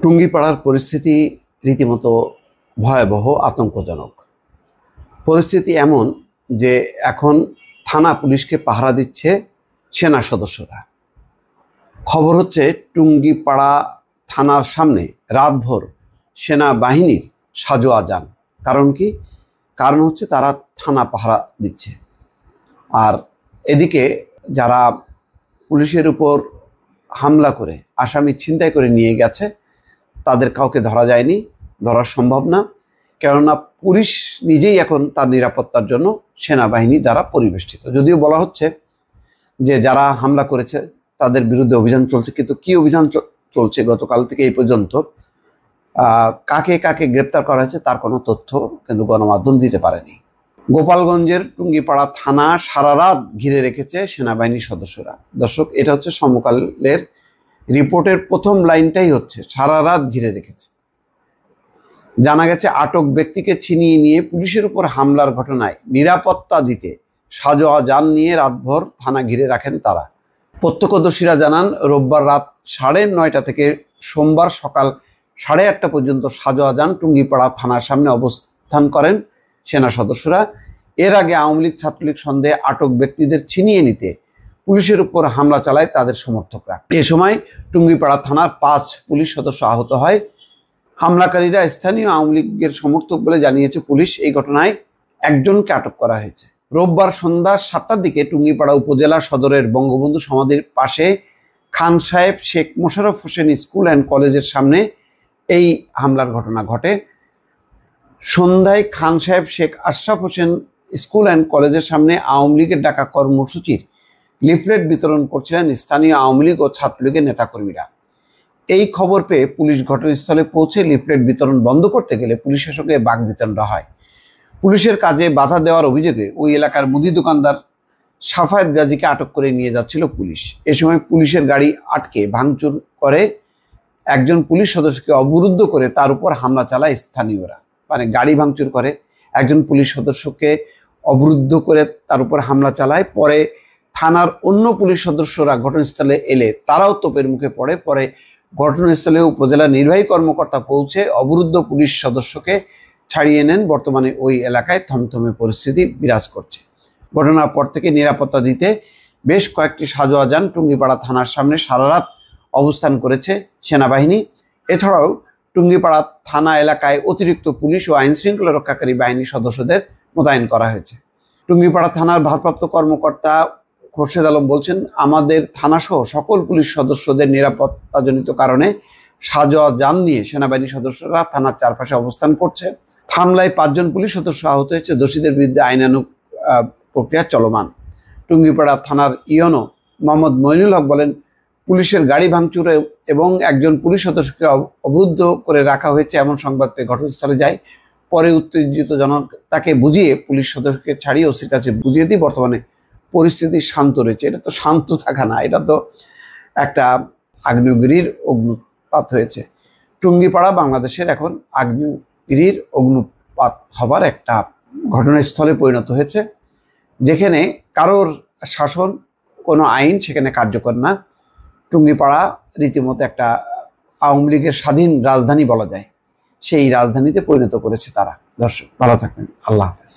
টুঙ্গিপাড়ার পরিস্থিতি রীতিমতো ভয়াবহ, আতঙ্কজনক। পরিস্থিতি এমন যে এখন থানা পুলিশকে পাহারা দিচ্ছে সেনা সদস্যরা। খবর হচ্ছে টুঙ্গিপাড়া থানার সামনে রাতভর সেনাবাহিনীর সাজোয়া যান। কারণ কি? কারণ হচ্ছে তারা থানা পাহারা দিচ্ছে। আর এদিকে যারা পুলিশের উপর হামলা করে আসামি ছিনতাই করে নিয়ে গেছে তাদের কাউকে ধরা যায়নি, ধরা সম্ভব না। কেননা পুলিশ নিজেই এখন তার নিরাপত্তার জন্য সেনাবাহিনী দ্বারা পরিবেষ্টিত। যদিও বলা হচ্ছে যে যারা হামলা করেছে তাদের বিরুদ্ধে অভিযান চলছে, কিন্তু কি অভিযান চলছে গতকাল থেকে এই পর্যন্ত কাকে কাকে গ্রেপ্তার করা হয়েছে তার কোনো তথ্য কিন্তু গণমাধ্যম দিতে পারেনি। গোপালগঞ্জের টুঙ্গিপাড়া থানা সারা রাত ঘিরে রেখেছে সেনাবাহিনীর সদস্যরা। দর্শক, এটা হচ্ছে সমকালের রিপোর্টের প্রথম লাইনটাই হচ্ছে সারা রাত ঘিরে রেখেছে। জানা গেছে আটক ব্যক্তিকে ছিনিয়ে নিয়ে পুলিশের উপর হামলার ঘটনায় নিরাপত্তা দিতে সাজোয়া যান নিয়ে রাতভর থানা ঘিরে রাখেন তারা। প্রত্যক্ষদর্শীরা জানান রোববার রাত 9:30 থেকে সোমবার সকাল 8:30 পর্যন্ত সাজোয়া যান টুঙ্গিপাড়া থানার সামনে অবস্থান করেন সেনা সদস্যরা। এর আগে আওয়ামী লীগ ছাত্রলীগ সন্দেহে আটক ব্যক্তিদের ছিনিয়ে নিতে পুলিশের উপর হামলা চালায় তাদের সমর্থকরা। এ সময় টুঙ্গিপাড়া থানার 5 পুলিশ সদস্য আহত হয়। হামলাকারীরা স্থানীয় আওয়ামী লীগের সমর্থক বলে জানিয়েছে পুলিশ। এই ঘটনায় একজনকে আটক করা হয়েছে। রোববার সন্ধ্যা 7টার দিকে টুঙ্গিপাড়া উপজেলা সদরের বঙ্গবন্ধু সমাধির পাশে খান সাহেব শেখ মোশাররফ হোসেন স্কুল অ্যান্ড কলেজের সামনে এই হামলার ঘটনা ঘটে। সন্ধ্যায় খান সাহেব শেখ আশরাফ হোসেন স্কুল অ্যান্ড কলেজের সামনে আওয়ামী লীগের ডাকা কর্মসূচির লিফলেট বিতরণ করছিলেন স্থানীয় আওয়ামী লীগ ও ছাত্রলীগের নেতাকর্মীরা। এই খবর পেয়ে পুলিশ ঘটনাস্থলে পৌঁছে লিফলেট বিতরণ বন্ধ করতে গেলে পুলিশের সঙ্গে বাকবিতণ্ডা হয়। পুলিশের কাজে বাধা দেওয়ার অভিযোগে ওই এলাকার মুদি দোকানদার সাফায়েত গাজীকে আটক করে নিয়ে যাচ্ছিল পুলিশ। এ সময় পুলিশের গাড়ি আটকে ভাঙচুর করে একজন পুলিশ সদস্যকে অবরুদ্ধ করে তার উপর হামলা চালায় স্থানীয়রা। মানে গাড়ি ভাঙচুর করে একজন পুলিশ সদস্যকে অবরুদ্ধ করে তার উপর হামলা চালায়। পরে থানার অন্য পুলিশ সদস্যরা ঘটনাস্থলে এলে তারাও তোপের মুখে পড়ে। পরে ঘটনাস্থলে উপজেলা নির্বাহী কর্মকর্তা পৌঁছে অবরুদ্ধ পুলিশ সদস্যকে ছাড়িয়ে নেন। বর্তমানে ওই এলাকায় থমথমে পরিস্থিতি বিরাজ করছে। ঘটনার পর থেকে নিরাপত্তা দিতে বেশ কয়েকটি সাজোয়া যান টুঙ্গিপাড়া থানার সামনে সারা রাত অবস্থান করেছে সেনাবাহিনী। এছাড়াও টুঙ্গিপাড়া থানা এলাকায় অতিরিক্ত পুলিশ ও আইন শৃঙ্খলা রক্ষাকারী বাহিনীর সদস্যদের মোতায়েন করা হয়েছে। টুঙ্গিপাড়া থানার ভারপ্রাপ্ত কর্মকর্তা খোরশেদ আলম বলছেন, আমাদের থানাসহ সকল পুলিশ সদস্যদের নিরাপত্তাজনিত কারণে সাজোয়া যান নিয়ে সেনাবাহিনী সদস্যরা থানার চারপাশে অবস্থান করছে। হামলায় 5 জন পুলিশ সদস্য আহত হয়েছে। দোষীদের বিরুদ্ধে আইনানুগ প্রক্রিয়া চলমান। টুঙ্গিপাড়া থানার ইওনো মোহাম্মদ মইনুল হক বলেন, পুলিশের গাড়ি ভাঙচুরে এবং একজন পুলিশ সদস্যকে অবরুদ্ধ করে রাখা হয়েছে এমন সংবাদ পেয়ে ঘটনাস্থলে যায়। পরে উত্তেজিত জনতাকে বুঝিয়ে পুলিশ সদস্যকে ছাড়িয়ে ওসির কাছে বুঝিয়ে দিয়ে বর্তমানে পরিস্থিতি শান্ত রয়েছে। এটা তো শান্ত থাকা না, এটা তো একটা আগ্নেয়গিরির অগ্নুৎপাত হয়েছে। টুঙ্গিপাড়া বাংলাদেশের এখন আগ্নেয়গিরির অগ্নুৎপাত হবার একটা ঘটনাস্থলে পরিণত হয়েছে, যেখানে কারোর শাসন, কোনো আইন সেখানে কার্যকর না। টুঙ্গিপাড়া রীতিমতো একটা আওয়ামী লীগের স্বাধীন রাজধানী বলা যায়, সেই রাজধানীতে পরিণত করেছে তারা। দর্শক, ভালো থাকবেন। আল্লাহ হাফেজ।